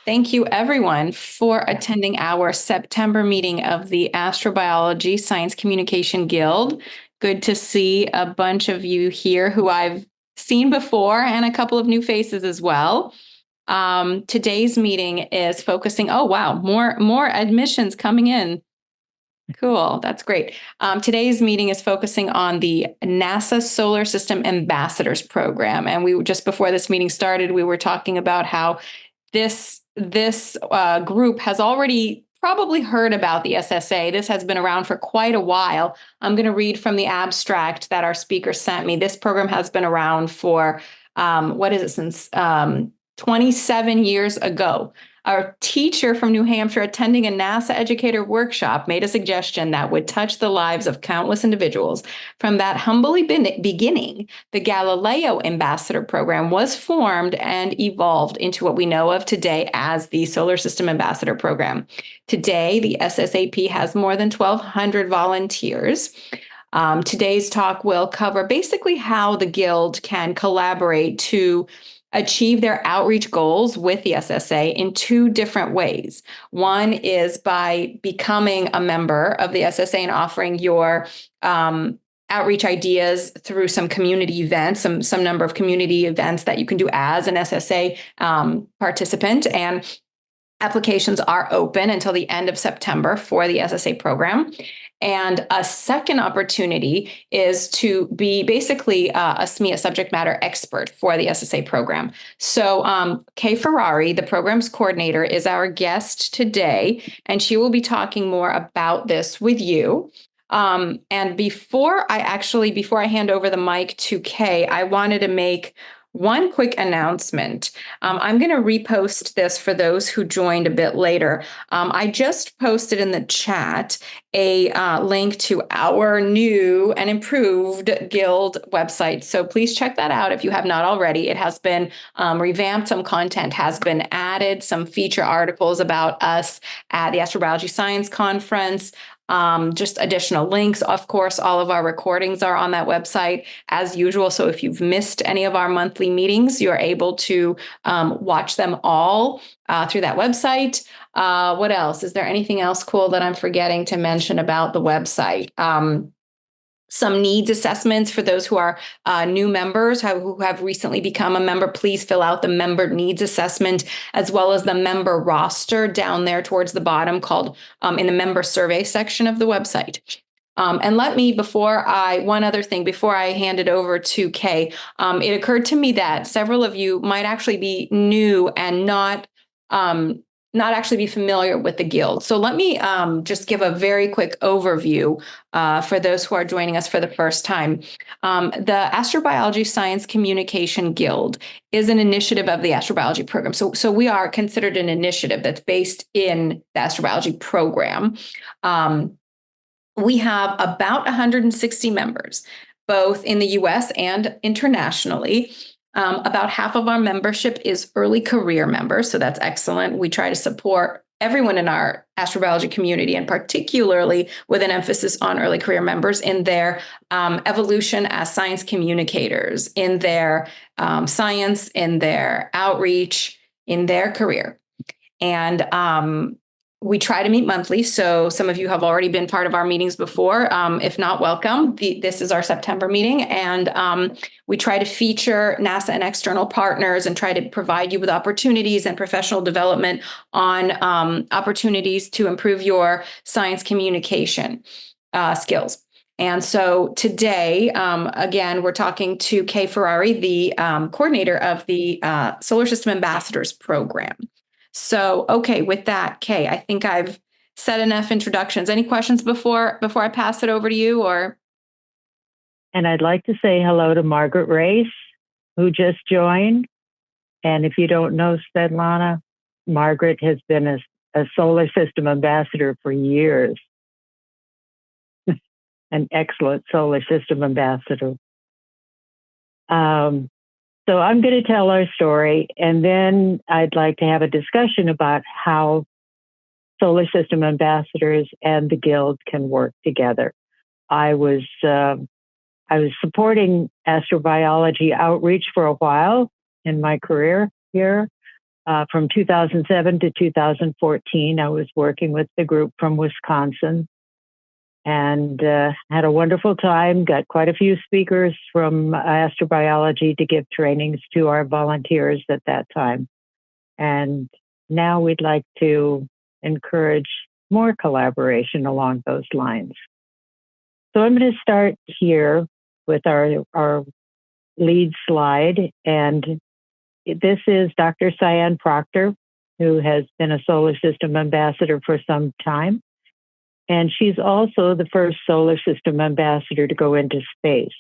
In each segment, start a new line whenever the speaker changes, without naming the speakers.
Thank you, everyone, for attending our September meeting of the Astrobiology Science Communication Guild. Good to see a bunch of you here who I've seen before and a couple of new faces as well. Today's meeting is focusing, oh, wow, more admissions coming in. Cool, that's great. Today's meeting is focusing on the NASA Solar System Ambassadors Program. And we just before this meeting started, we were talking about how this group has already probably heard about the SSA. This has been around for quite a while. I'm going to read from the abstract that our speaker sent me. This program has been around for, since 27 years ago. Our teacher from New Hampshire attending a NASA educator workshop made a suggestion that would touch the lives of countless individuals. From that humbly beginning, the Galileo Ambassador Program was formed and evolved into what we know of today as the Solar System Ambassador Program. Today, the SSAP has more than 1,200 volunteers. Today's talk will cover basically how the Guild can collaborate to achieve their outreach goals with the SSA in two different ways. One is by becoming a member of the SSA and offering your outreach ideas through some community events, some number of community events that you can do as an SSA participant. And applications are open until the end of September for the SSA program. And a second opportunity is to be basically a SME, a subject matter expert for the SSA program. So Kay Ferrari, the program's coordinator, is our guest today, and she will be talking more about this with you. And before I hand over the mic to Kay, I wanted to make one quick announcement. I'm going to repost this for those who joined a bit later. I just posted in the chat a link to our new and improved Guild website. So please check that out if you have not already. It has been revamped. Some content has been added, some feature articles about us at the Astrobiology Science Conference. Just additional links. Of course, all of our recordings are on that website as usual. So if you've missed any of our monthly meetings, you're able to watch them all through that website. What else? Is there anything else cool that I'm forgetting to mention about the website? Some needs assessments for those who are new members who have recently become a member. Please fill out the member needs assessment as well as the member roster down there towards the bottom called in the member survey section of the website. And one other thing before I hand it over to Kay, it occurred to me that several of you might actually be new and not actually be familiar with the Guild. So let me just give a very quick overview for those who are joining us for the first time. The Astrobiology Science Communication Guild is an initiative of the Astrobiology program. So we are considered an initiative that's based in the Astrobiology program. We have about 160 members, both in the US and internationally. About half of our membership is early career members, so that's excellent. We try to support everyone in our astrobiology community, and particularly with an emphasis on early career members in their evolution as science communicators, in their science, in their outreach, in their career. And we try to meet monthly. So some of you have already been part of our meetings before. If not, welcome. This is our September meeting. And we try to feature NASA and external partners and try to provide you with opportunities and professional development on opportunities to improve your science communication skills. And so today, again, we're talking to Kay Ferrari, the coordinator of the Solar System Ambassadors Program. So, okay, with that, Kay, I think I've said enough introductions. Any questions before I pass it over to you, or?
And I'd like to say hello to Margaret Race, who just joined. And if you don't know Svetlana, Margaret has been a solar system ambassador for years. An excellent solar system ambassador. So I'm going to tell our story, and then I'd like to have a discussion about how solar system ambassadors and the Guild can work together. I was supporting astrobiology outreach for a while in my career here, From 2007 to 2014, I was working with the group from Wisconsin and had a wonderful time, got quite a few speakers from astrobiology to give trainings to our volunteers at that time. And now we'd like to encourage more collaboration along those lines. So I'm going to start here with our lead slide. And this is Dr. Cyan Proctor, who has been a solar system ambassador for some time. And she's also the first solar system ambassador to go into space.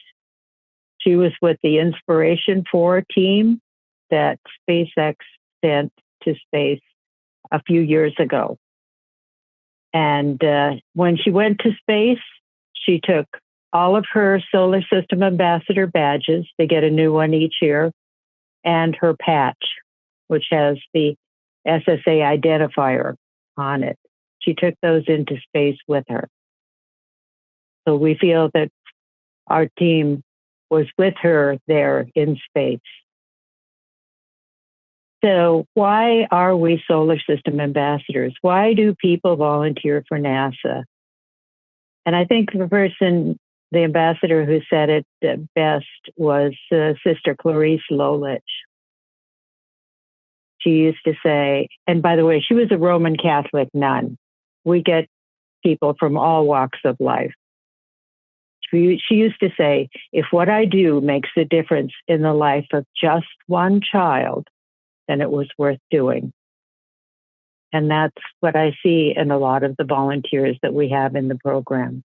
She was with the Inspiration 4 team that SpaceX sent to space a few years ago. And when she went to space, she took all of her solar system ambassador badges. They get a new one each year, and her patch, which has the SSA identifier on it. She took those into space with her. So we feel that our team was with her there in space. So why are we solar system ambassadors? Why do people volunteer for NASA? And I think the ambassador who said it best was Sister Clarice Lolich. She used to say, and by the way, she was a Roman Catholic nun. We get people from all walks of life. She used to say, if what I do makes a difference in the life of just one child, then it was worth doing. And that's what I see in a lot of the volunteers that we have in the program.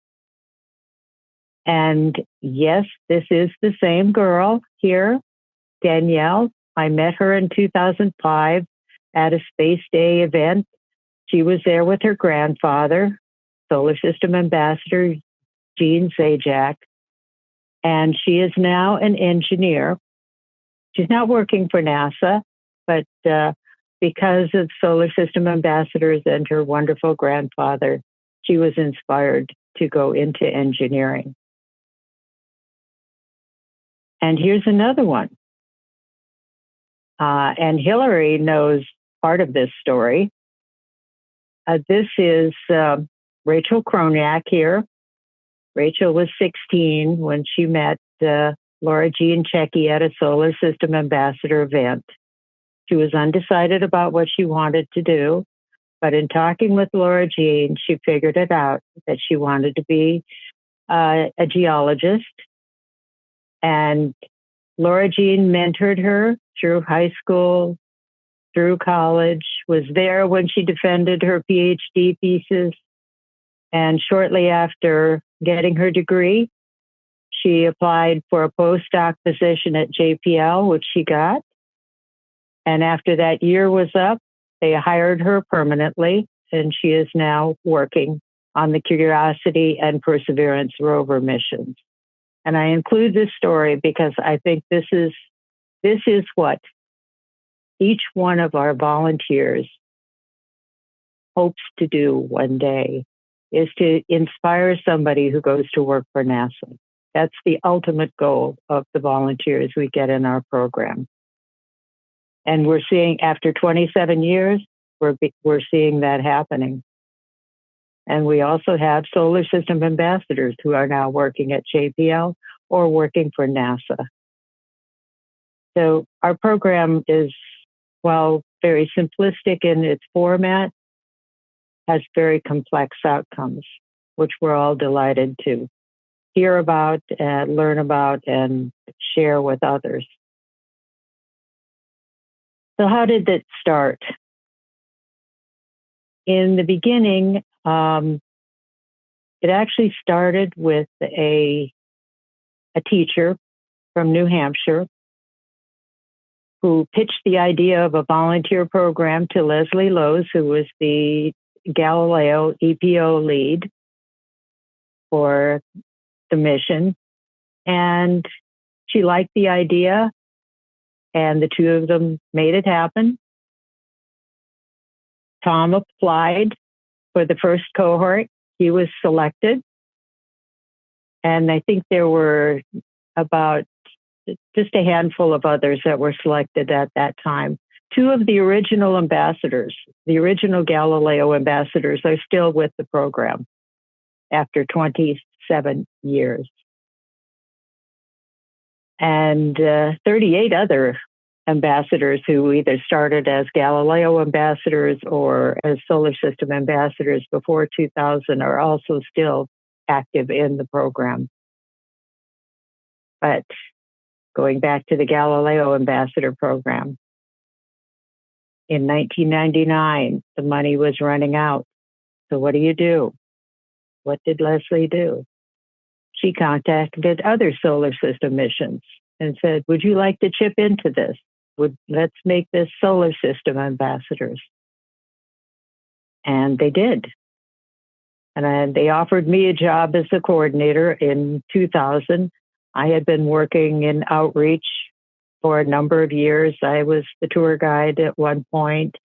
And yes, this is the same girl here, Danielle. I met her in 2005 at a Space Day event. She was there with her grandfather, Solar System Ambassador Gene Zajac, and she is now an engineer. She's not working for NASA, but because of Solar System Ambassadors and her wonderful grandfather, she was inspired to go into engineering. And here's another one. And Hillary knows part of this story. This is Rachel Kroniak here. Rachel was 16 when she met Laura Jean Checky at a Solar System Ambassador event. She was undecided about what she wanted to do, but in talking with Laura Jean, she figured it out that she wanted to be a geologist. And Laura Jean mentored her through high school, through college, was there when she defended her PhD thesis. And shortly after getting her degree, she applied for a postdoc position at JPL, which she got. And after that year was up, they hired her permanently, and she is now working on the Curiosity and Perseverance rover missions. And I include this story because I think this is what each one of our volunteers hopes to do one day, is to inspire somebody who goes to work for NASA. That's the ultimate goal of the volunteers we get in our program. And we're seeing, after 27 years, we're seeing that happening. And we also have solar system ambassadors who are now working at JPL or working for NASA. So our program is, while very simplistic in its format, has very complex outcomes, which we're all delighted to hear about and learn about and share with others. So how did it start? In the beginning, it actually started with a teacher from New Hampshire who pitched the idea of a volunteer program to Leslie Lowe's, who was the Galileo EPO lead for the mission. And she liked the idea, and the two of them made it happen. Tom applied for the first cohort. He was selected. And I think there were about just a handful of others that were selected at that time. Two of the original ambassadors, the original Galileo ambassadors, are still with the program after 27 years. And 38 other ambassadors who either started as Galileo ambassadors or as solar system ambassadors before 2000 are also still active in the program. But going back to the Galileo Ambassador Program, in 1999, the money was running out. So what do? What did Leslie do? She contacted other solar system missions and said, would you like to chip into this? Let's make this solar system ambassadors. And they did. And they offered me a job as a coordinator in 2000. I had been working in outreach for a number of years. I was the tour guide at one point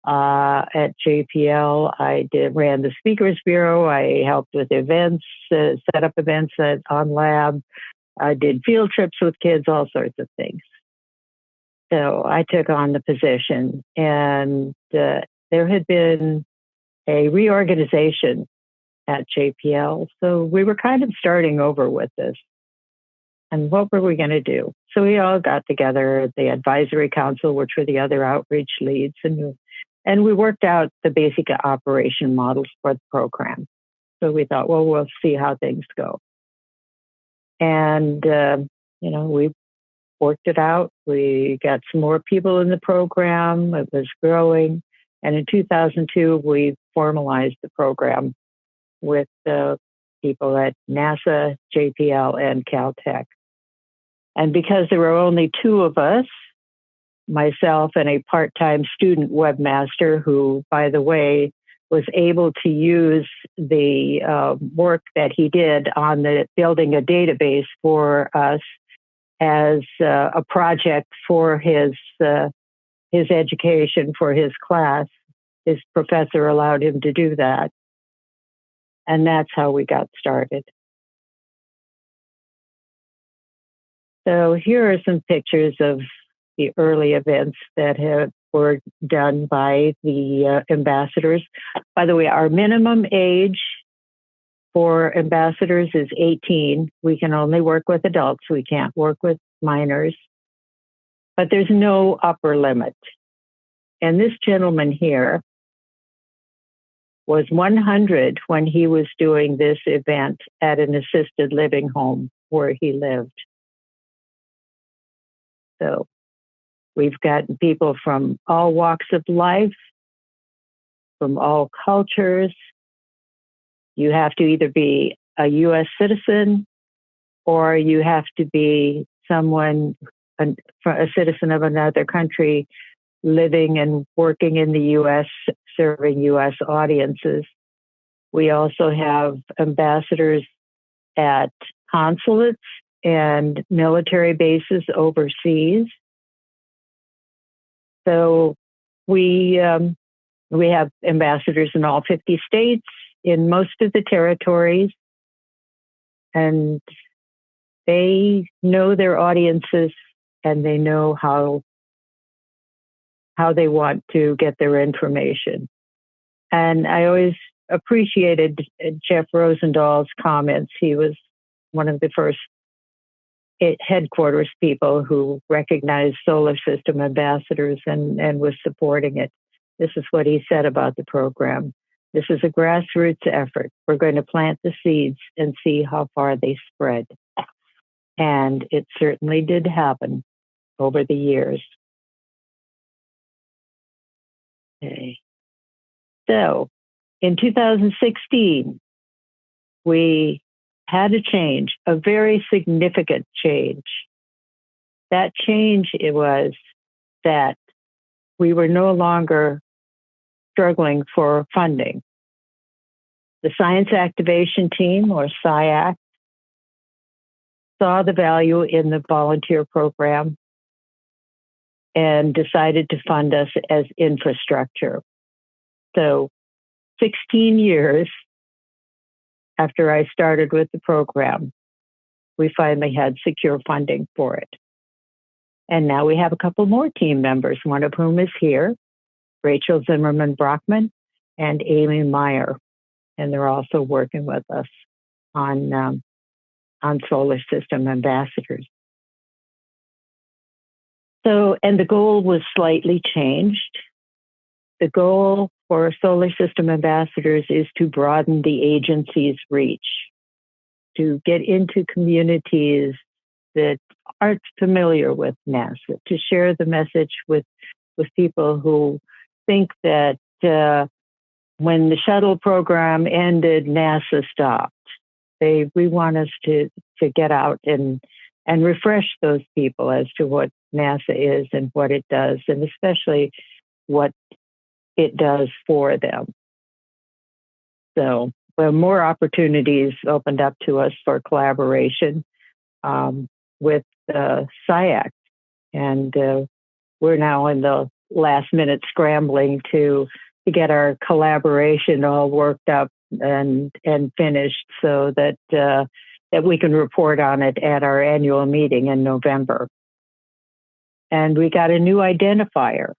at JPL. I ran the Speakers Bureau. I helped with events, set up events on lab. I did field trips with kids, all sorts of things. So I took on the position, and there had been a reorganization at JPL. So we were kind of starting over with this. And what were we going to do? So we all got together, the advisory council, which were the other outreach leads, and we worked out the basic operation models for the program. So we thought, well, we'll see how things go. And, we worked it out. We got some more people in the program. It was growing. And in 2002, we formalized the program with the people at NASA, JPL, and Caltech. And because there were only two of us, myself and a part-time student webmaster who, by the way, was able to use the work that he did on building a database for us as a project for his education, for his class. His professor allowed him to do that. And that's how we got started. So here are some pictures of the early events that were done by the ambassadors. By the way, our minimum age for ambassadors is 18. We can only work with adults. We can't work with minors. But there's no upper limit. And this gentleman here was 100 when he was doing this event at an assisted living home where he lived. So we've got people from all walks of life, from all cultures. You have to either be a U.S. citizen or you have to be a citizen of another country living and working in the U.S., serving U.S. audiences. We also have ambassadors at consulates and military bases overseas. So we have ambassadors in all 50 states, in most of the territories, and they know their audiences and they know how they want to get their information. And I always appreciated Jeff Rosendal's comments. He was one of the first headquarters people who recognized solar system ambassadors and was supporting it. This is what he said about the program. This is a grassroots effort. We're going to plant the seeds and see how far they spread. And it certainly did happen over the years. Okay. So in 2016, we had a change, a very significant change. That change, it was that we were no longer struggling for funding. The Science Activation Team, or SciAct, saw the value in the volunteer program and decided to fund us as infrastructure. So 16 years after I started with the program, we finally had secure funding for it. And now we have a couple more team members, one of whom is here, Rachel Zimmerman Brockman and Amy Meyer. And they're also working with us on solar system ambassadors. So, and the goal was slightly changed. The goal for solar system ambassadors is to broaden the agency's reach, to get into communities that aren't familiar with NASA, to share the message with people who think that when the shuttle program ended, NASA stopped. We want us to get out and refresh those people as to what NASA is and what it does, and especially what it does for them. So more opportunities opened up to us for collaboration with SciAC, and we're now in the last minute scrambling to get our collaboration all worked up and finished so that we can report on it at our annual meeting in November. And we got a new identifier,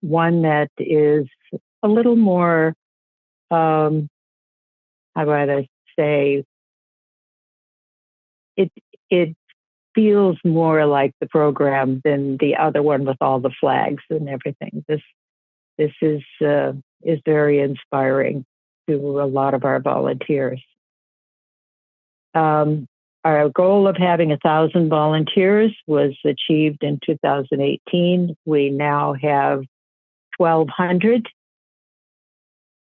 one that is a little more, how do I say, it feels more like the program than the other one with all the flags and everything. This is very inspiring to a lot of our volunteers. Our goal of having 1,000 volunteers was achieved in 2018. We now have 1,200,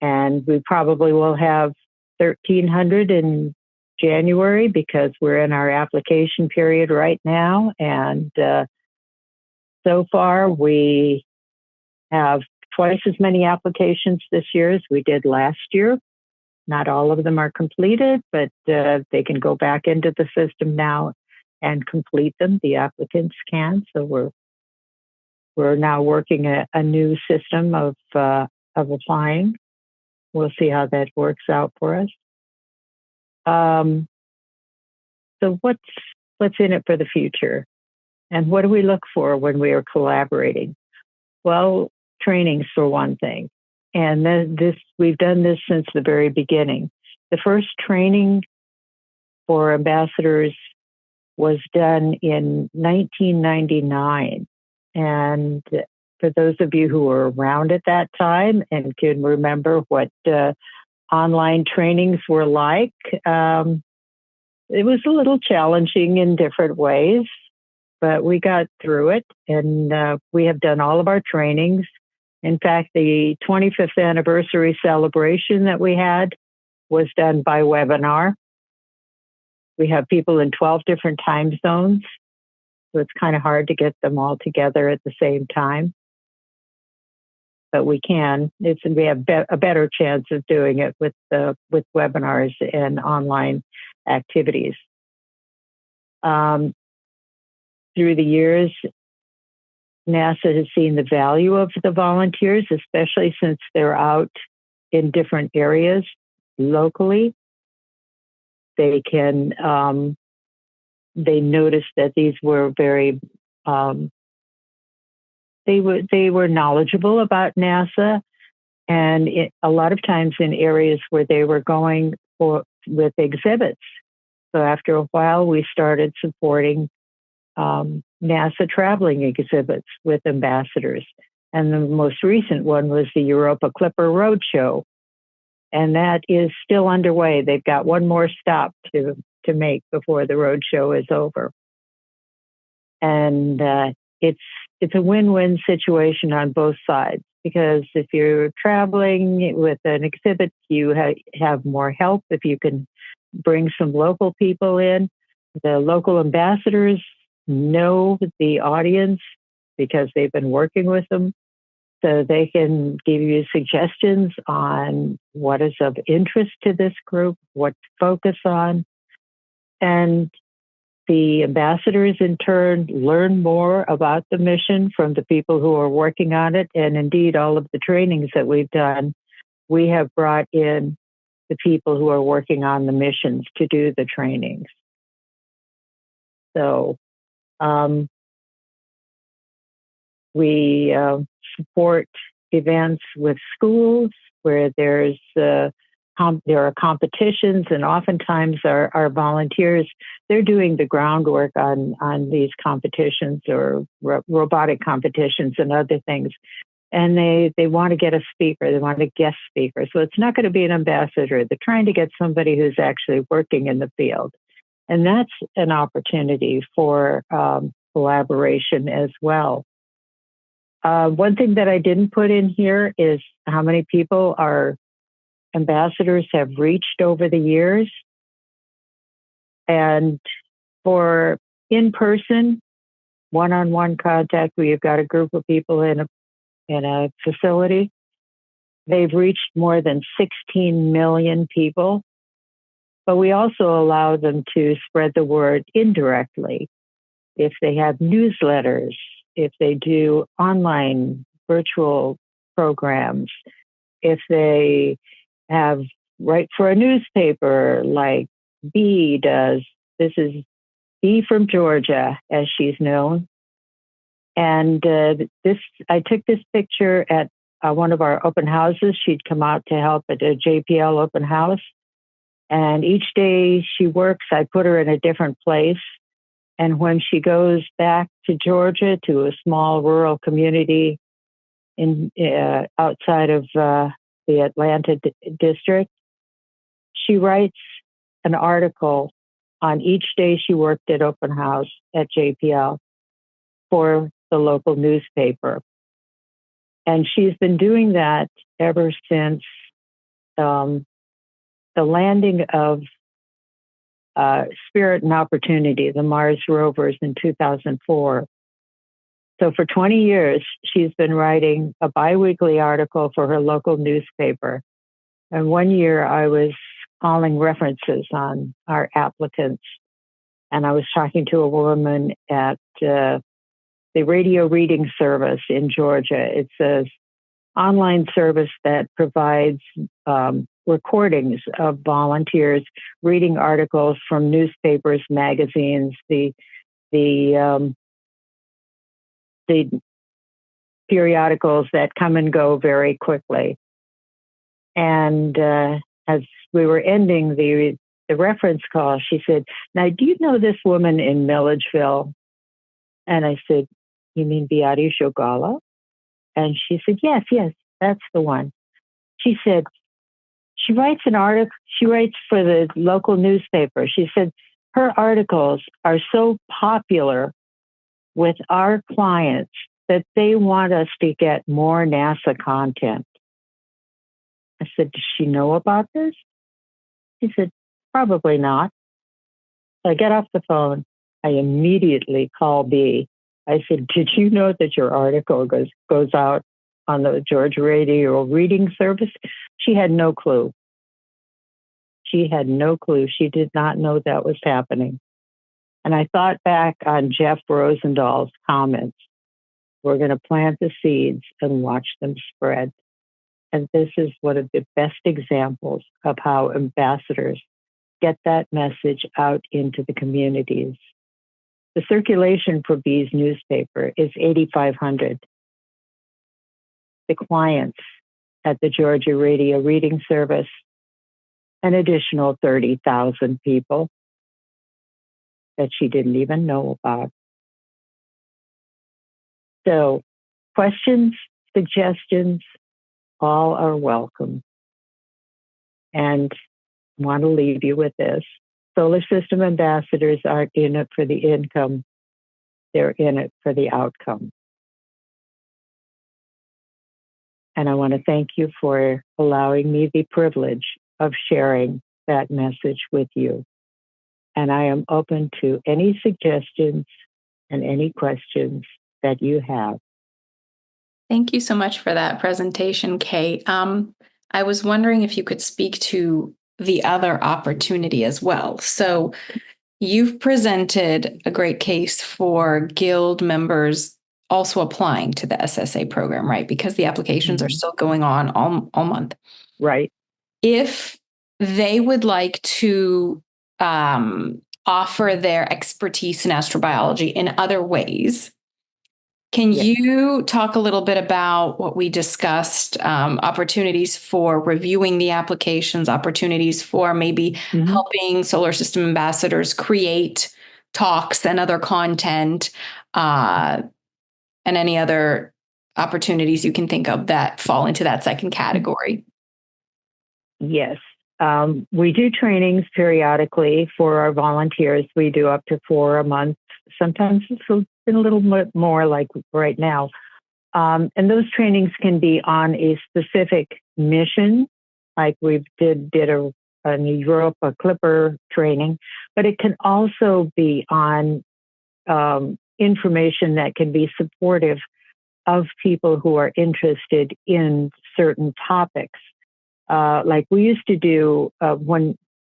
and we probably will have 1,300 in January because we're in our application period right now. And so far, we have twice as many applications this year as we did last year. Not all of them are completed, but they can go back into the system now and complete them. The applicants can. So we're now working a new system of applying. We'll see how that works out for us. So what's in it for the future, and what do we look for when we are collaborating? Well, trainings for one thing. And we've done this since the very beginning. The first training for ambassadors was done in 1999. And for those of you who were around at that time and can remember what online trainings were like, it was a little challenging in different ways, but we got through it. And we have done all of our trainings. In fact, the 25th anniversary celebration that we had was done by webinar. We have people in 12 different time zones, so it's kind of hard to get them all together at the same time. But we can. We have a better chance of doing it with webinars and online activities. Through the years, NASA has seen the value of the volunteers, especially since they're out in different areas locally. They can, they noticed that these were very, they were knowledgeable about NASA, and a lot of times in areas where they were going with exhibits. So after a while, we started supporting NASA traveling exhibits with ambassadors. And the most recent one was the Europa Clipper Roadshow. And that is still underway. They've got one more stop to make before the roadshow is over. And it's a win-win situation on both sides, because if you're traveling with an exhibit, you have more help if you can bring some local people in. The local ambassadors know the audience because they've been working with them, so they can give you suggestions on what is of interest to this group, what to focus on. And the ambassadors in turn learn more about the mission from the people who are working on it. And indeed, all of the trainings that we've done, we have brought in the people who are working on the missions to do the trainings. So We support events with schools where there are competitions, and oftentimes our volunteers, they're doing the groundwork on these competitions or robotic competitions and other things. And they want to get a speaker, they want a guest speaker. So it's not going to be an ambassador. They're trying to get somebody who's actually working in the field. And that's an opportunity for collaboration as well. One thing that I didn't put in here is how many people our ambassadors have reached over the years. And for in-person, one-on-one contact, where you've got a group of people in a facility, they've reached more than 16 million people. But we also allow them to spread the word indirectly. If they have newsletters, if they do online virtual programs, if they write for a newspaper like B does. This is B from Georgia, as she's known. And I took this picture at one of our open houses. She'd come out to help at a JPL open house. And each day she works, I put her in a different place. And when she goes back to Georgia, to a small rural community outside of the Atlanta district, she writes an article on each day she worked at open house at JPL for the local newspaper. And she's been doing that ever since the landing of Spirit and Opportunity, the Mars rovers, in 2004. So for 20 years, she's been writing a biweekly article for her local newspaper. And one year I was calling references on our applicants. And I was talking to a woman at the radio reading service in Georgia. It's an online service that provides recordings of volunteers reading articles from newspapers, magazines, the periodicals that come and go very quickly. And as we were ending the reference call, she said, "Now, do you know this woman in Milledgeville?" And I said, "You mean Beati Shogala?" And she said, yes, that's the one. She said, she writes an article, she writes for the local newspaper. She said, her articles are so popular with our clients that they want us to get more NASA content. I said, does she know about this? She said, probably not. So I get off the phone. I immediately call B. I said, did you know that your article goes out on the Georgia Radio reading service? She had no clue. She had no clue. She did not know that was happening. And I thought back on Jeff Rosendal's comments. We're going to plant the seeds and watch them spread. And this is one of the best examples of how ambassadors get that message out into the communities. The circulation for B's newspaper is 8,500. The clients at the Georgia Radio Reading Service, an additional 30,000 people that she didn't even know about. So questions, suggestions, all are welcome. And I want to leave you with this. Solar system ambassadors aren't in it for the income. They're in it for the outcome. And I want to thank you for allowing me the privilege of sharing that message with you. And I am open to any suggestions and any questions that you have.
Thank you so much for that presentation, Kay. I was wondering if you could speak to the other opportunity as well. So you've presented a great case for Guild members also applying to the SSA program, right? Because the applications are still going on all month.
Right.
If they would like to offer their expertise in astrobiology in other ways, Can
Yes.
you talk a little bit about what we discussed, opportunities for reviewing the applications, opportunities for maybe helping solar system ambassadors create talks and other content, and any other opportunities you can think of that fall into that second category?
Yes. We do trainings periodically for our volunteers. We do up to 4 a month. Sometimes it's been a little bit more like right now. And those trainings can be on a specific mission, like we did in Europe, a Clipper training, but it can also be on information that can be supportive of people who are interested in certain topics. Like we used to do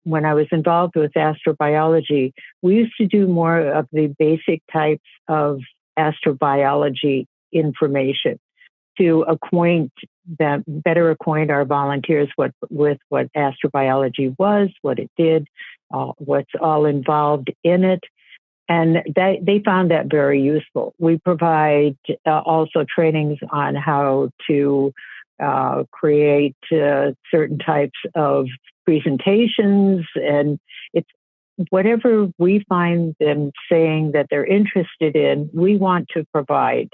when I was involved with astrobiology, we used to do more of the basic types of astrobiology information to better acquaint our volunteers with what astrobiology was, what it did, what's all involved in it. And they found that very useful. We provide also trainings on how to create certain types of presentations, and it's whatever we find them saying that they're interested in, we want to provide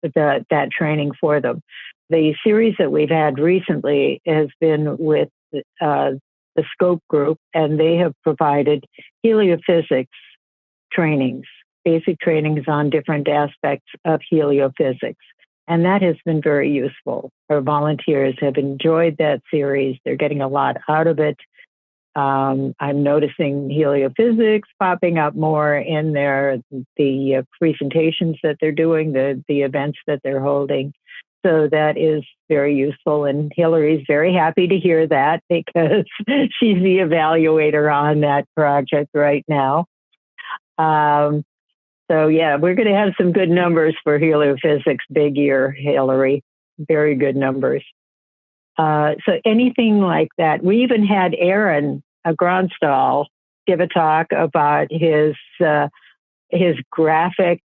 that training for them. The series that we've had recently has been with the Scope group, and they have provided heliophysics trainings, basic trainings on different aspects of heliophysics. And that has been very useful. Our volunteers have enjoyed that series. They're getting a lot out of it. I'm noticing heliophysics popping up more in the presentations that they're doing, the events that they're holding. So that is very useful. And Hillary's very happy to hear that because she's the evaluator on that project right now. So yeah, we're going to have some good numbers for heliophysics. Big year, Hillary. Very good numbers. So anything like that. We even had Aaron Gronstall give a talk about his graphic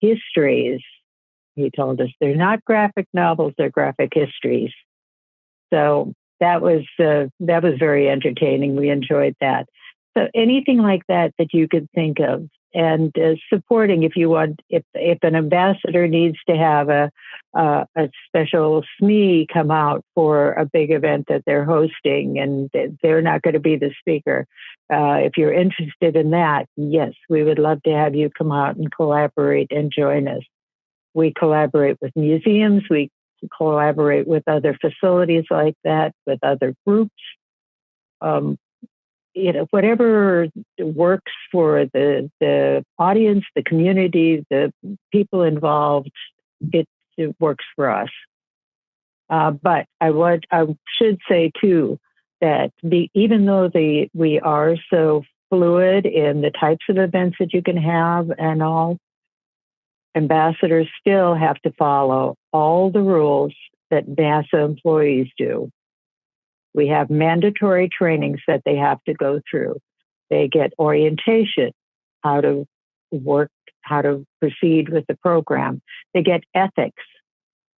histories. He told us they're not graphic novels; they're graphic histories. So that was very entertaining. We enjoyed that. So anything like that you could think of, and supporting if you want, if an ambassador needs to have a special SME come out for a big event that they're hosting, and they're not going to be the speaker. If you're interested in that, yes, we would love to have you come out and collaborate and join us. We collaborate with museums. We collaborate with other facilities like that, with other groups. Whatever works for the audience, the community, the people involved, it works for us. But I should say too that even though we are so fluid in the types of events that you can have and all, ambassadors still have to follow all the rules that NASA employees do. We have mandatory trainings that they have to go through. They get orientation, how to work, how to proceed with the program. They get ethics.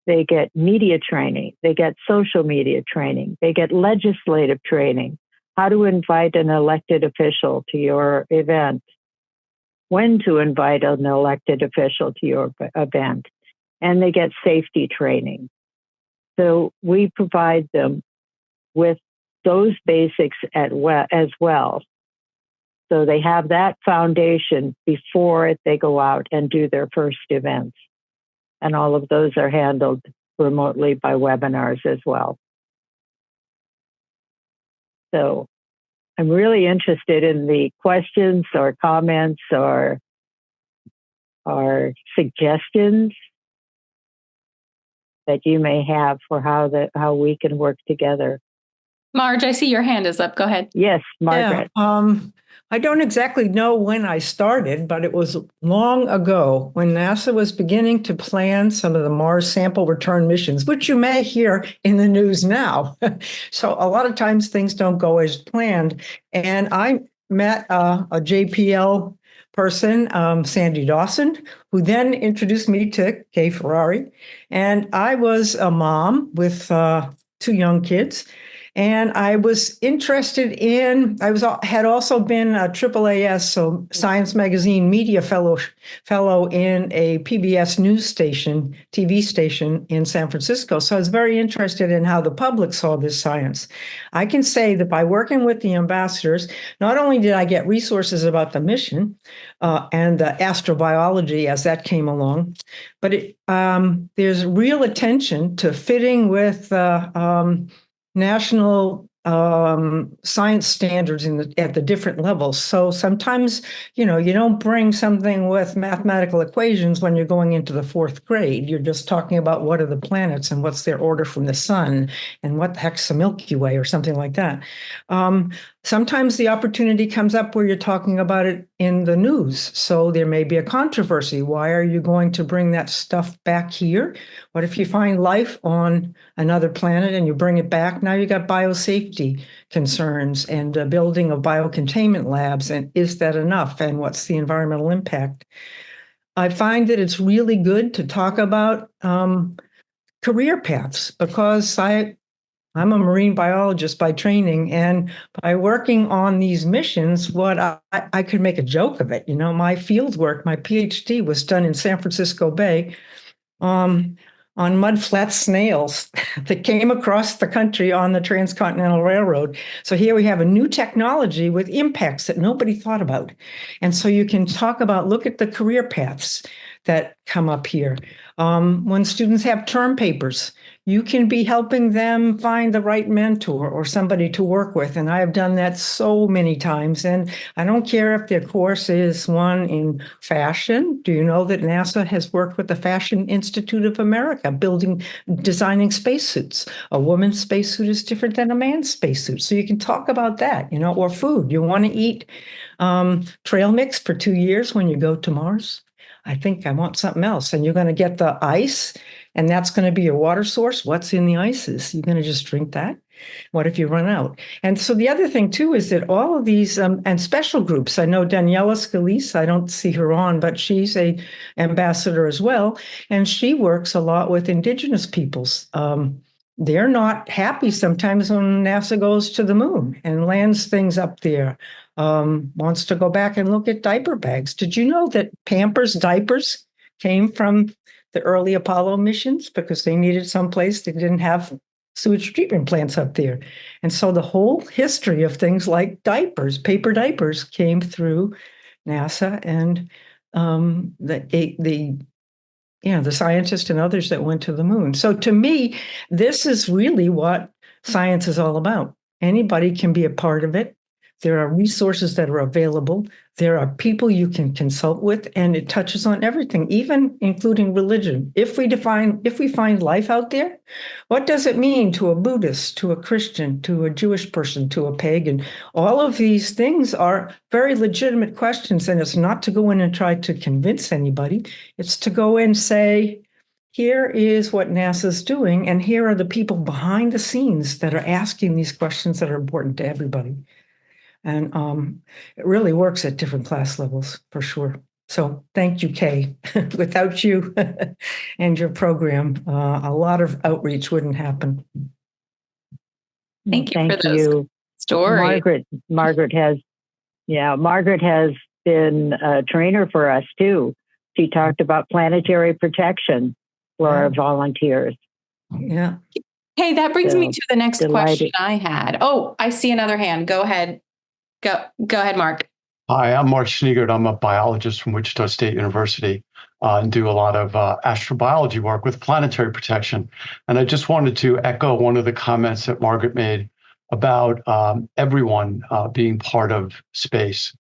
They get media training. They get social media training. They get legislative training, how to invite an elected official to your event, when to invite an elected official to your event, and they get safety training. So we provide them with those basics as well. So they have that foundation before they go out and do their first events. And all of those are handled remotely by webinars as well. So I'm really interested in the questions or comments or suggestions that you may have for how we can work together.
Marge, I see your hand is up. Go ahead.
Yes, Margaret.
Yeah, I don't exactly know when I started, but it was long ago when NASA was beginning to plan some of the Mars sample return missions, which you may hear in the news now. So a lot of times things don't go as planned. And I met a JPL person, Sandy Dawson, who then introduced me to Kay Ferrari. And I was a mom with 2 young kids. And I was interested in, had also been a AAAS, so Science Magazine media fellow in a PBS news station, TV station in San Francisco. So I was very interested in how the public saw this science. I can say that by working with the ambassadors, not only did I get resources about the mission and the astrobiology as that came along, but there's real attention to fitting with national science standards at the different levels. So sometimes, you don't bring something with mathematical equations when you're going into the 4th grade. You're just talking about what are the planets and what's their order from the sun and what the heck's the Milky Way or something like that. Sometimes the opportunity comes up where you're talking about it in the news. So there may be a controversy. Why are you going to bring that stuff back here? What if you find life on another planet and you bring it back? Now you got biosafety concerns and building of biocontainment labs. And is that enough? And what's the environmental impact? I find that it's really good to talk about career paths because I'm a marine biologist by training, and by working on these missions, I could make a joke of it. My field work, my PhD was done in San Francisco Bay on mudflat snails that came across the country on the Transcontinental Railroad. So here we have a new technology with impacts that nobody thought about. And so you can look at the career paths that come up here. When students have term papers, you can be helping them find the right mentor or somebody to work with. And I have done that so many times. And I don't care if their course is one in fashion. Do you know that NASA has worked with the Fashion Institute of America, designing spacesuits? A woman's spacesuit is different than a man's spacesuit. So you can talk about that, or food. You want to eat trail mix for 2 years when you go to Mars? I think I want something else. And you're going to get the ice, and that's going to be your water source. What's in the ices? You're going to just drink that? What if you run out? And so the other thing, too, is that all of these and special groups, I know Daniela Scalise, I don't see her on, but she's a ambassador as well. And she works a lot with indigenous peoples. They're not happy sometimes when NASA goes to the moon and lands things up there. Wants to go back and look at diaper bags. Did you know that Pampers diapers came from the early Apollo missions because they needed someplace they didn't have sewage treatment plants up there? And so the whole history of things like diapers, paper diapers, came through NASA and the scientists and others that went to the moon. So to me, this is really what science is all about. Anybody can be a part of it. There are resources that are available. There are people you can consult with, and it touches on everything, even including religion. If we find life out there, what does it mean to a Buddhist, to a Christian, to a Jewish person, to a pagan? All of these things are very legitimate questions, and it's not to go in and try to convince anybody. It's to go in and say, here is what NASA's doing, and here are the people behind the scenes that are asking these questions that are important to everybody. And it really works at different class levels, for sure. So thank you, Kay. Without you and your program, a lot of outreach wouldn't happen.
Thank you for those stories.
Margaret has been a trainer for us, too. She talked about planetary protection for our volunteers.
Yeah.
Hey, that brings me to the next question I had. Oh, I see another hand. Go ahead. Go ahead, Mark.
Hi, I'm Mark Schneegert. I'm a biologist from Wichita State University and do a lot of astrobiology work with planetary protection. And I just wanted to echo one of the comments that Margaret made about everyone being part of space.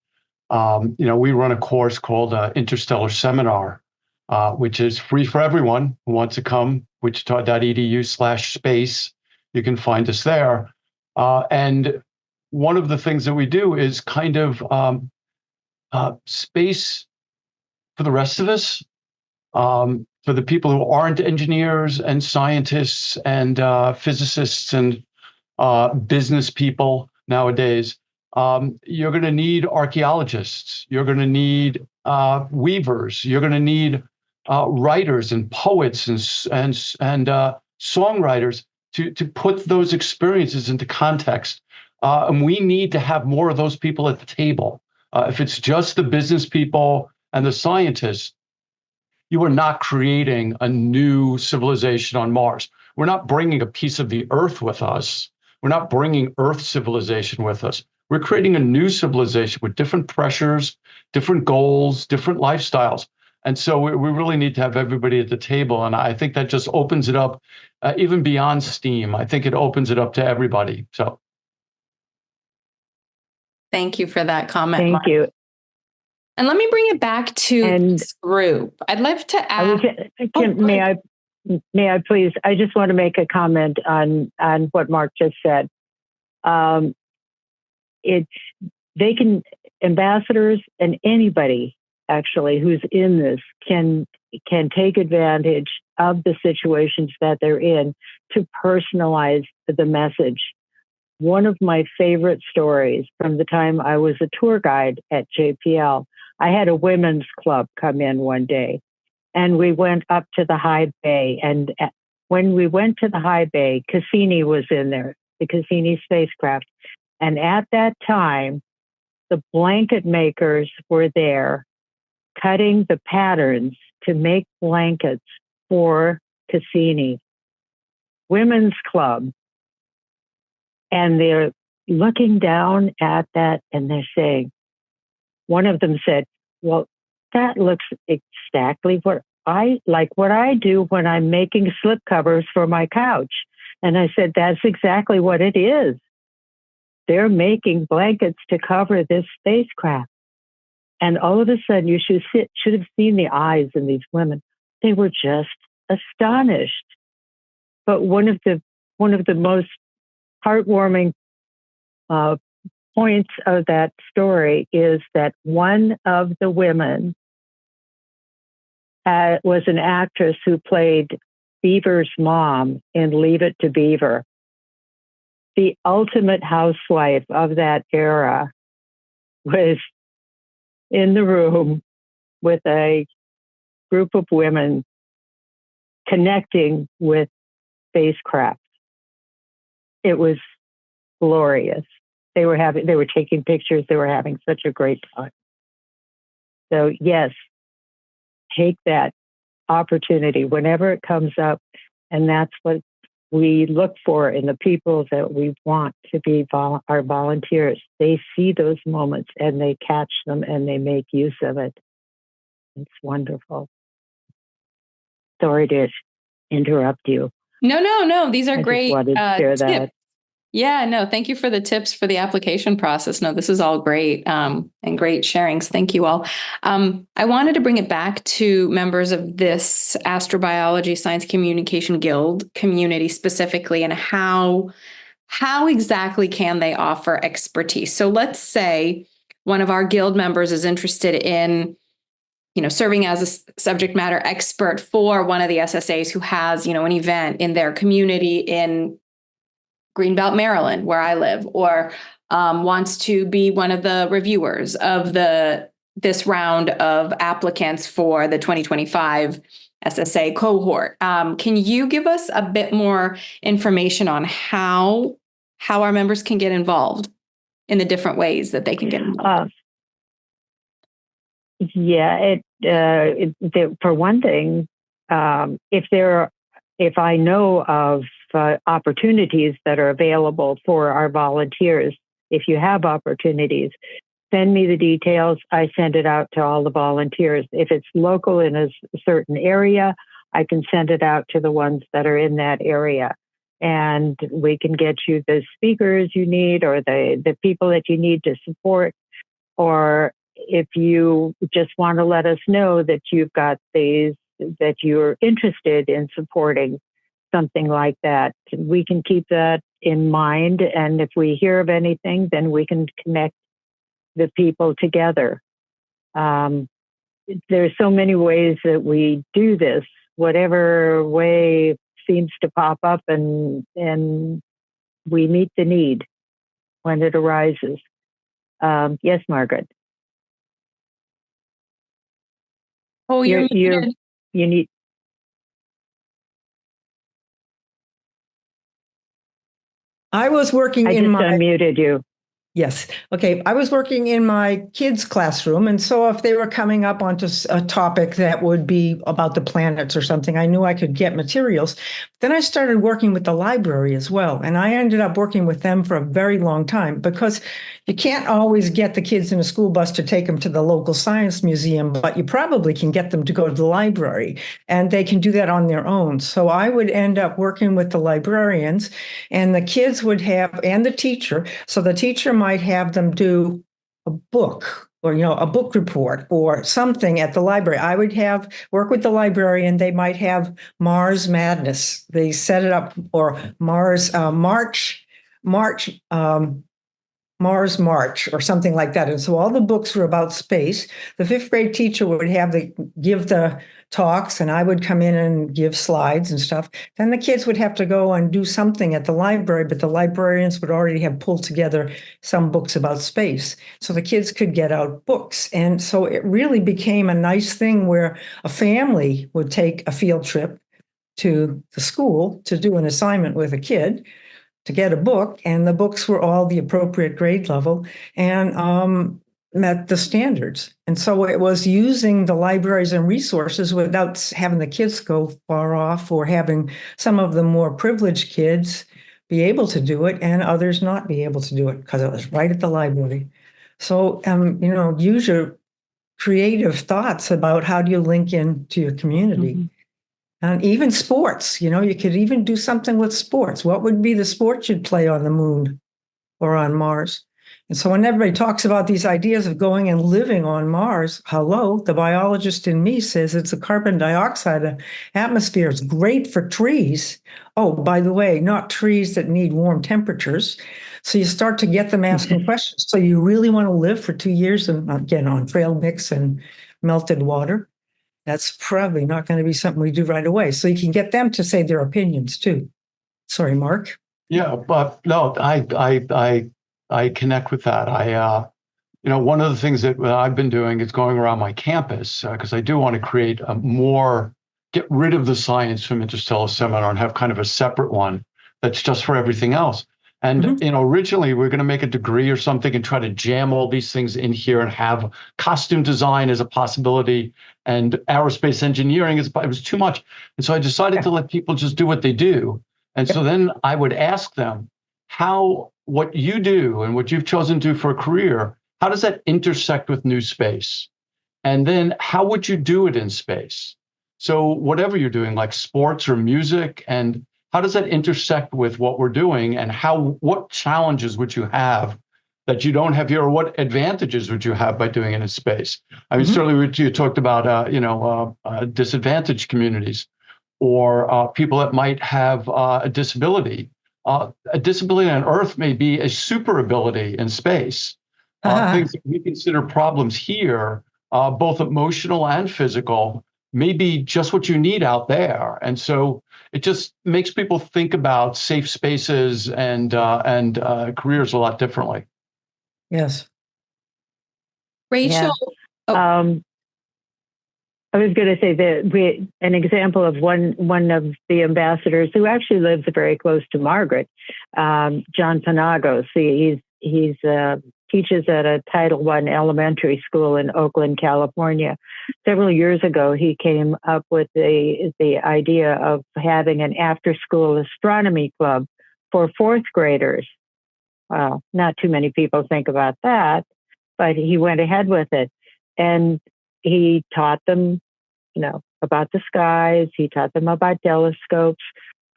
We run a course called Interstellar Seminar, which is free for everyone who wants to come, wichita.edu/space. You can find us there. And one of the things that we do is kind of space for the rest of us, for the people who aren't engineers and scientists and physicists and business people nowadays. You're going to need archaeologists. You're going to need weavers. You're going to need writers and poets and songwriters to put those experiences into context. And we need to have more of those people at the table. If it's just the business people and the scientists, you are not creating a new civilization on Mars. We're not bringing a piece of the Earth with us. We're not bringing Earth civilization with us. We're creating a new civilization with different pressures, different goals, different lifestyles. And so we really need to have everybody at the table. And I think that just opens it up even beyond STEAM. I think it opens it up to everybody. So
thank you for that comment.
Thank
Mark.
you.
And let me bring it back to this group. I'd love to ask.
May I please? I just want to make a comment on what Mark just said. Ambassadors and anybody actually who's in this can take advantage of the situations that they're in to personalize the message. One of my favorite stories from the time I was a tour guide at JPL, I had a women's club come in one day, and we went up to the high bay. And when we went to the high bay, Cassini was in there, the Cassini spacecraft. And at that time, the blanket makers were there cutting the patterns to make blankets for Cassini. Women's club. And they're looking down at that and they're saying, one of them said, well, that looks exactly what I do when I'm making slip covers for my couch. And I said, that's exactly what it is. They're making blankets to cover this spacecraft. And all of a sudden, you should have seen the eyes in these women. They were just astonished. But one of the most heartwarming points of that story is that one of the women was an actress who played Beaver's mom in Leave It to Beaver. The ultimate housewife of that era was in the room with a group of women connecting with spacecraft. It was glorious. They were taking pictures. They were having such a great time. So yes, take that opportunity whenever it comes up. And that's what we look for in the people that we want to be our volunteers. They see those moments and they catch them and they make use of it. It's wonderful. Sorry to interrupt you.
No. These are great
tips. That.
Yeah, no, thank you for the tips for the application process. No, this is all great and great sharings. Thank you all. I wanted to bring it back to members of this Astrobiology Science Communication Guild community specifically, and how exactly can they offer expertise? So let's say one of our guild members is interested in, serving as a subject matter expert for one of the SSAs who has, an event in their community in Greenbelt, Maryland, where I live, or wants to be one of the reviewers of this round of applicants for the 2025 SSA cohort. Can you give us a bit more information on how our members can get involved in the different ways that they can get involved?
For one thing, if I know of opportunities that are available for our volunteers, if you have opportunities, send me the details. I send it out to all the volunteers. If it's local in a certain area, I can send it out to the ones that are in that area. And we can get you the speakers you need or the people that you need to support. Or if you just want to let us know that you've got these, that you're interested in supporting something like that, we can keep that in mind. And if we hear of anything, then we can connect the people together. There's so many ways that we do this, whatever way seems to pop up, and we meet the need when it arises. Yes, Margaret.
Oh, you're muted.
You need.
I was working
I
in
just
my
unmuted you.
Yes. Okay. I was working in my kids' classroom. And so if they were coming up onto a topic that would be about the planets or something, I knew I could get materials. Then I started working with the library as well. And I ended up working with them for a very long time because you can't always get the kids in a school bus to take them to the local science museum, but you probably can get them to go to the library, and they can do that on their own. So I would end up working with the librarians, and the kids would have, and the teacher. So the teacher might have them do a book or, a book report or something at the library. I would have work with the librarian. They might have Mars Madness. They set it up, or Mars Mars March or something like that. And so all the books were about space. The fifth grade teacher would give the talks, and I would come in and give slides and stuff. Then the kids would have to go and do something at the library, but the librarians would already have pulled together some books about space. So the kids could get out books. And so it really became a nice thing where a family would take a field trip to the school to do an assignment with a kid, to get a book, and the books were all the appropriate grade level and met the standards. And so it was using the libraries and resources without having the kids go far off, or having some of the more privileged kids be able to do it and others not be able to do it because it was right at the library. So, use your creative thoughts about how do you link into your community. Mm-hmm. And even sports, you could even do something with sports. What would be the sport you'd play on the moon or on Mars? And so when everybody talks about these ideas of going and living on Mars, hello, the biologist in me says it's a carbon dioxide atmosphere. It's great for trees. Oh, by the way, not trees that need warm temperatures. So you start to get them asking questions. So you really want to live for 2 years, and again, on trail mix and melted water? That's probably not going to be something we do right away. So you can get them to say their opinions too. Sorry, Mark.
Yeah, but no, I connect with that. One of the things that I've been doing is going around my campus because I do want to create get rid of the Science from Interstellar seminar and have kind of a separate one that's just for everything else. And, originally we're going to make a degree or something and try to jam all these things in here and have costume design as a possibility and aerospace engineering. It was too much. And so I decided to let people just do what they do. And so then I would ask them what you do and what you've chosen to do for a career, how does that intersect with new space? And then how would you do it in space? So whatever you're doing, like sports or music, and how does that intersect with what we're doing, and what challenges would you have that you don't have here, or what advantages would you have by doing it in space? I mean, certainly you talked about, disadvantaged communities or people that might have a disability. A disability on Earth may be a super ability in space. Things that we consider problems here, both emotional and physical, may be just what you need out there. And so it just makes people think about safe spaces and careers a lot differently.
Yes.
Rachel.
Yeah. I was going to say that an example of one of the ambassadors who actually lives very close to Margaret, John Panagos. He teaches at a Title I elementary school in Oakland, California. Several years ago, he came up with the idea of having an after-school astronomy club for fourth graders. Well, not too many people think about that, but he went ahead with it. And he taught them, about the skies. He taught them about telescopes,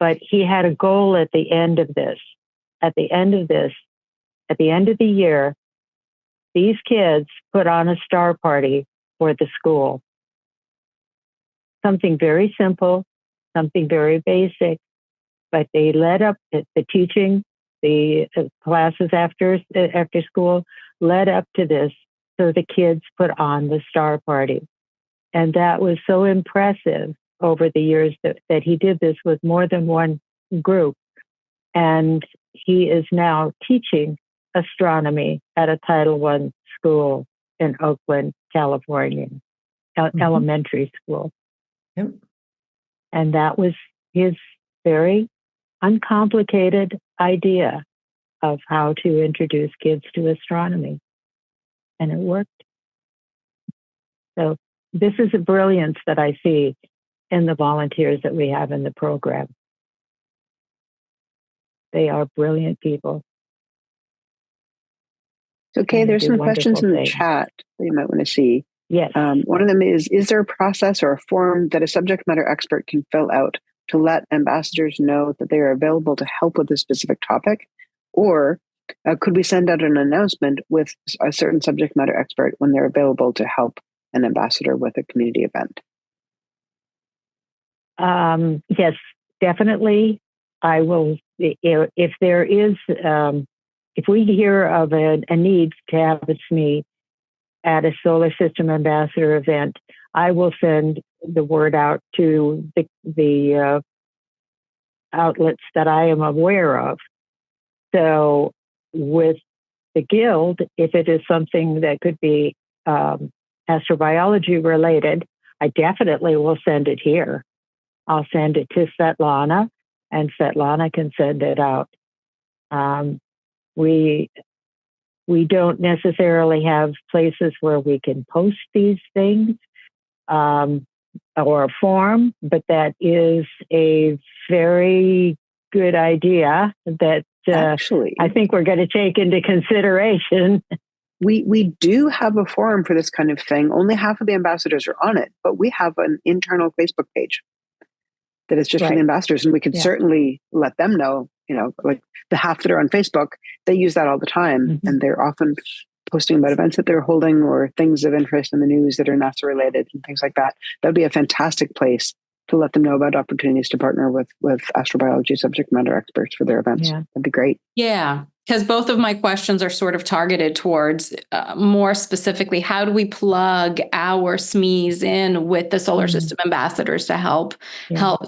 but he had a goal at the end of this. At the end of the year, these kids put on a star party for the school. Something very simple, something very basic, but they led up the teaching, the classes after school led up to this. So the kids put on the star party. And that was so impressive over the years that he did this with more than one group. And he is now teaching astronomy at a Title I school in Oakland, California, elementary school.
Yep.
And that was his very uncomplicated idea of how to introduce kids to astronomy. And it worked. So this is a brilliance that I see in the volunteers that we have in the program. They are brilliant people.
So, Kay, there's some questions in the
things.
chat that you might want to see.
Yes.
One of them is there a process or a form that a subject matter expert can fill out to let ambassadors know that they are available to help with a specific topic? Or could we send out an announcement with a certain subject matter expert when they're available to help an ambassador with a community event?
Yes, definitely. I will, if there is, if we hear of a need to have a SME at a solar system ambassador event, I will send the word out to the outlets that I am aware of. So with the Guild, if it is something that could be astrobiology related, I definitely will send it here. I'll send it to Svetlana, and Svetlana can send it out. We don't necessarily have places where we can post these things or a form, but that is a very good idea that
Actually,
I think we're going to take into consideration.
We do have a forum for this kind of thing. Only half of the ambassadors are on it, but we have an internal Facebook page that is just for the ambassadors, and we could certainly let them know, like the half that are on Facebook, they use that all the time, and they're often posting about events that they're holding or things of interest in the news that are NASA related and things like that. That would be a fantastic place to let them know about opportunities to partner with astrobiology subject matter experts for their events.
Yeah.
That'd be great.
Yeah, because both of my questions are sort of targeted towards more specifically, how do we plug our SMEs in with the solar system ambassadors to help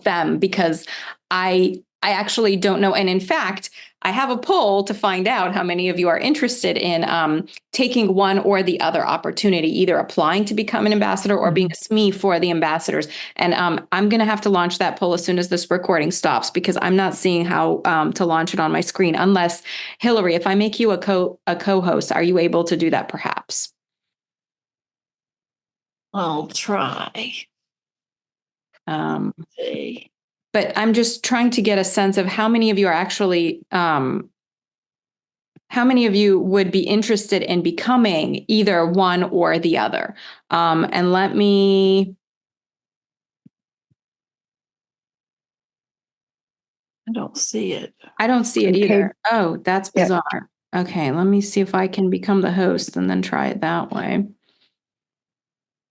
them? Because I actually don't know. And in fact, I have a poll to find out how many of you are interested in taking one or the other opportunity, either applying to become an ambassador or being a SME for the ambassadors. And I'm going to have to launch that poll as soon as this recording stops, because I'm not seeing how to launch it on my screen. Unless, Hillary, if I make you a co-host, are you able to do that perhaps?
I'll try.
But I'm just trying to get a sense of how many of you are actually, how many of you would be interested in becoming either one or the other? And let me.
I don't see it.
I don't see it either. Oh, that's bizarre. Yeah. Okay, let me see if I can become the host and then try it that way.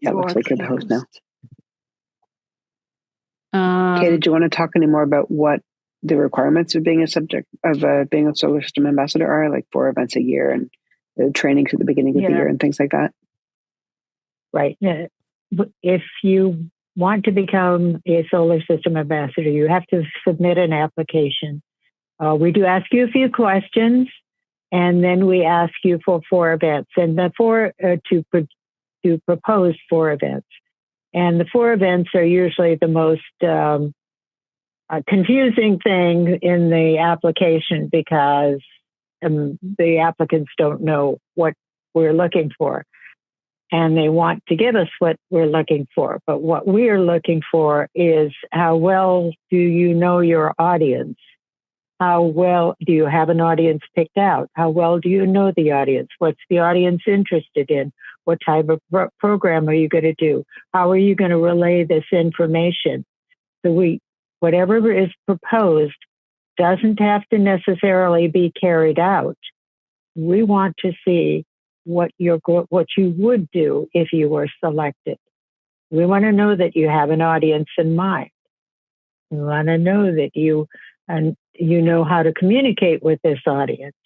Yeah, it looks like you're the host now.
Okay,
did you want to talk any more about what the requirements of being a subject of being a solar system ambassador are, like 4 events a year and the trainings at the beginning of the year and things like that?
Right. If you want to become a solar system ambassador, you have to submit an application. We do ask you a few questions, and then we ask you for 4 events, and to propose 4 events. And the 4 events are usually the most confusing thing in the application, because the applicants don't know what we're looking for. And they want to give us what we're looking for. But what we are looking for is, how well do you know your audience? How well do you have an audience picked out? How well do you know the audience? What's the audience interested in? What type of program are you going to do? How are you going to relay this information? So whatever is proposed doesn't have to necessarily be carried out. We want to see what you would do if you were selected. We want to know that you have an audience in mind. We want to know that you know how to communicate with this audience.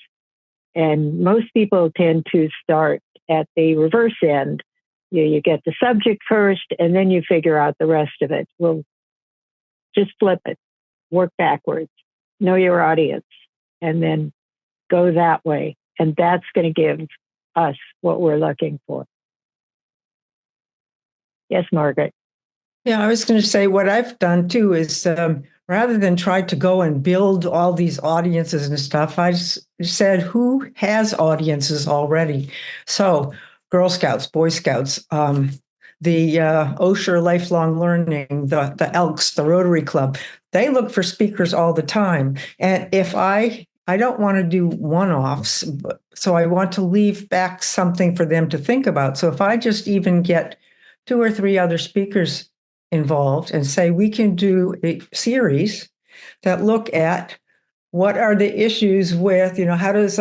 And most people tend to start at the reverse end. You get the subject first, and then you figure out the rest of it. Well, just flip it, work backwards, know your audience, and then go that way. And that's going to give us what we're looking for. Yes, Margaret.
Yeah, I was going to say what I've done too is rather than try to go and build all these audiences and stuff, I said, who has audiences already? So Girl Scouts, Boy Scouts, the Osher Lifelong Learning, the Elks, the Rotary Club, they look for speakers all the time. And if I don't want to do one-offs, so I want to leave back something for them to think about. So if I just even get 2 or 3 other speakers involved and say we can do a series that look at what are the issues with, how does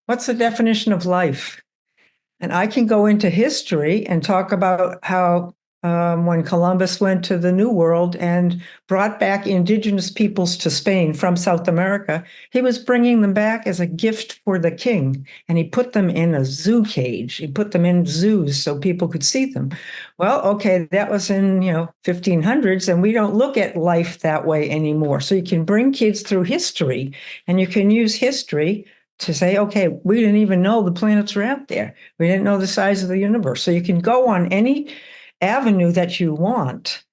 what's the definition of life? And I can go into history and talk about how when Columbus went to the New World and brought back indigenous peoples to Spain from South America, he was bringing them back as a gift for the king. And he put them in a zoo cage. He put them in zoos so people could see them. Well, okay, that was in, 1500s, and we don't look at life that way anymore. So you can bring kids through history, and you can use history to say, okay, we didn't even know the planets were out there. We didn't know the size of the universe. So you can go on any avenue that you want,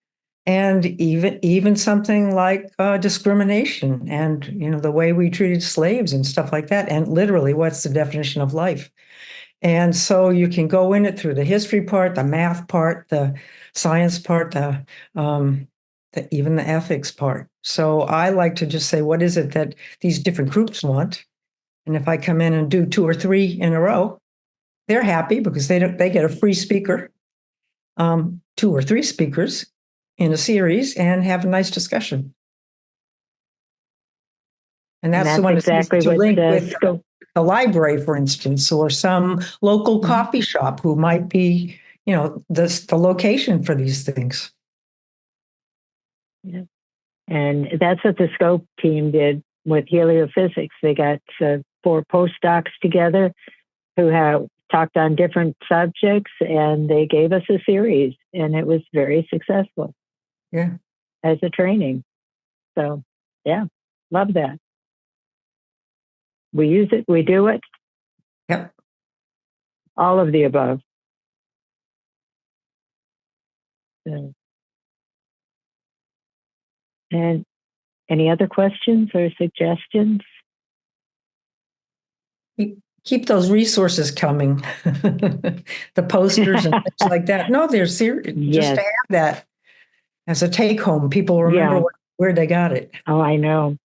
and even something like discrimination and the way we treated slaves and stuff like that, and literally what's the definition of life. And so you can go in it through the history part, the math part, the science part, even the ethics part. So I like to just say, what is it that these different groups want? And if I come in and do 2 or 3 in a row, they're happy because they get a free speaker, 2 or 3 speakers in a series, and have a nice discussion. And that's the one
exactly
to link with
the
library, for instance, or some local coffee shop who might be, the location for these things.
Yeah. And that's what the SCOPE team did with heliophysics. They got 4 postdocs together who have talked on different subjects, and they gave us a series, and it was very successful.
Yeah,
as a training. So, yeah, love that. We use it, we do it.
Yep.
All of the above. So, and any other questions or suggestions?
Keep those resources coming. The posters and things like that. No, they're serious.
Yes.
Just to have that as a take home, people remember where they got it.
Oh, I know.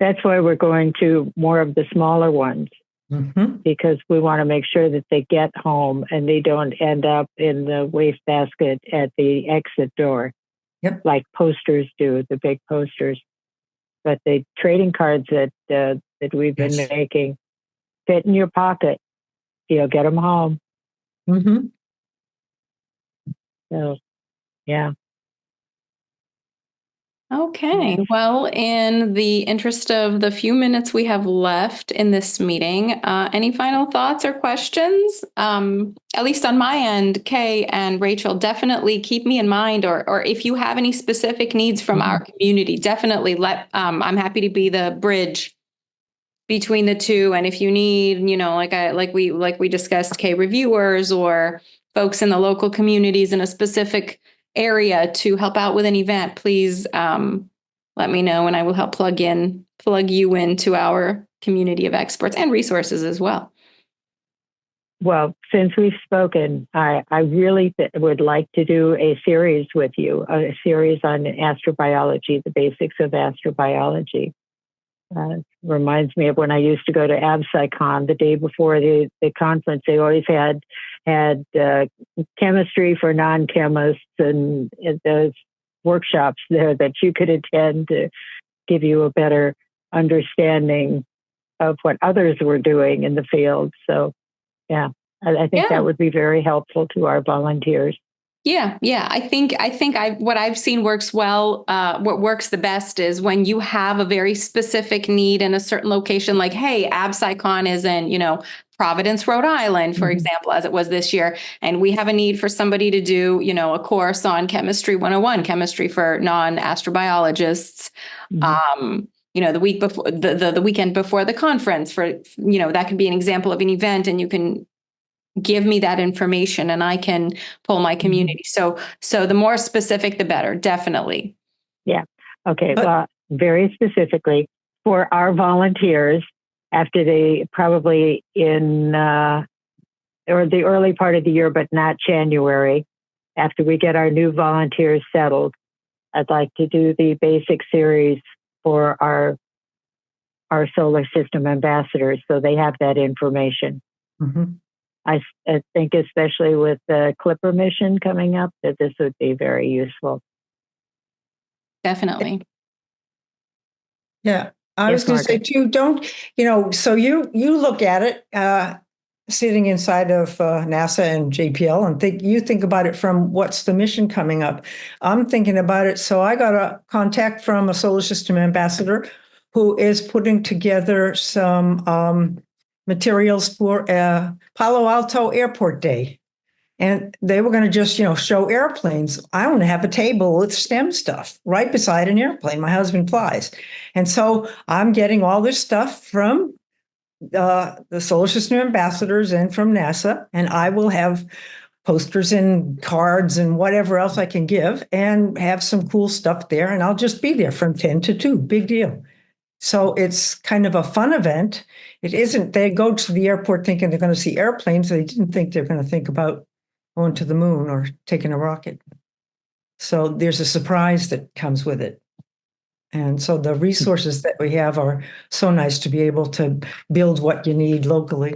That's why we're going to more of the smaller ones, because we want to make sure that they get home and they don't end up in the wastebasket at the exit door, like posters do, the big posters. But the trading cards that we've been making fit in your pocket. You'll get them home. So, yeah.
Okay. Well, in the interest of the few minutes we have left in this meeting, any final thoughts or questions? At least on my end, Kay and Rachel, definitely keep me in mind, or if you have any specific needs from our community, definitely I'm happy to be the bridge between the two. And if you need, like we discussed, Kay, reviewers or folks in the local communities in a specific area to help out with an event, please let me know, and I will help plug you into our community of experts and resources as well.
Well, since we've spoken, I really would like to do a series with you, a series on astrobiology, the basics of astrobiology. Reminds me of when I used to go to SciComm the day before the conference. They always had chemistry for non-chemists, and those workshops there that you could attend to give you a better understanding of what others were doing in the field. So, yeah, I think that would be very helpful to our volunteers.
Yeah. I think what I've seen works well. What works the best is when you have a very specific need in a certain location, like, hey, AbSciCon is in, Providence, Rhode Island, for example, as it was this year. And we have a need for somebody to do, a course on chemistry 101, chemistry for non-astrobiologists. the week before the weekend before the conference for, that could be an example of an event, and you can give me that information and I can pull my community. So the more specific, the better, definitely.
Yeah. Okay. Well, very specifically for our volunteers, after they probably in, or the early part of the year, but not January, after we get our new volunteers settled, I'd like to do the basic series for our solar system ambassadors, so they have that information.
Mm-hmm.
I think especially with the Clipper mission coming up, that this would be very useful.
Definitely.
Yeah. I was going to say too, don't, so you look at it, sitting inside of NASA and JPL, and you think about it from what's the mission coming up. I'm thinking about it. So I got a contact from a solar system ambassador who is putting together some materials for Palo Alto Airport Day. And they were going to just, show airplanes. I want to have a table with STEM stuff right beside an airplane. My husband flies. And so I'm getting all this stuff from the solar system ambassadors and from NASA, and I will have posters and cards and whatever else I can give and have some cool stuff there. And I'll just be there from 10 to 2. Big deal. So it's kind of a fun event. It isn't, they go to the airport thinking they're going to see airplanes. They didn't think they're going to think about going to the moon or taking a rocket. So there's a surprise that comes with it. And so the resources that we have are so nice to be able to build what you need locally.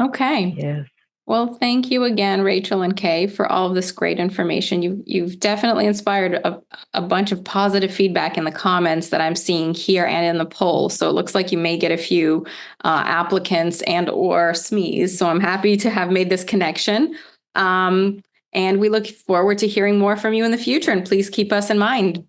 Okay.
Yes.
Well, thank you again, Rachel and Kay, for all of this great information. You've definitely inspired a bunch of positive feedback in the comments that I'm seeing here and in the poll. So it looks like you may get a few applicants and or SMEs. So I'm happy to have made this connection. And we look forward to hearing more from you in the future. And please keep us in mind.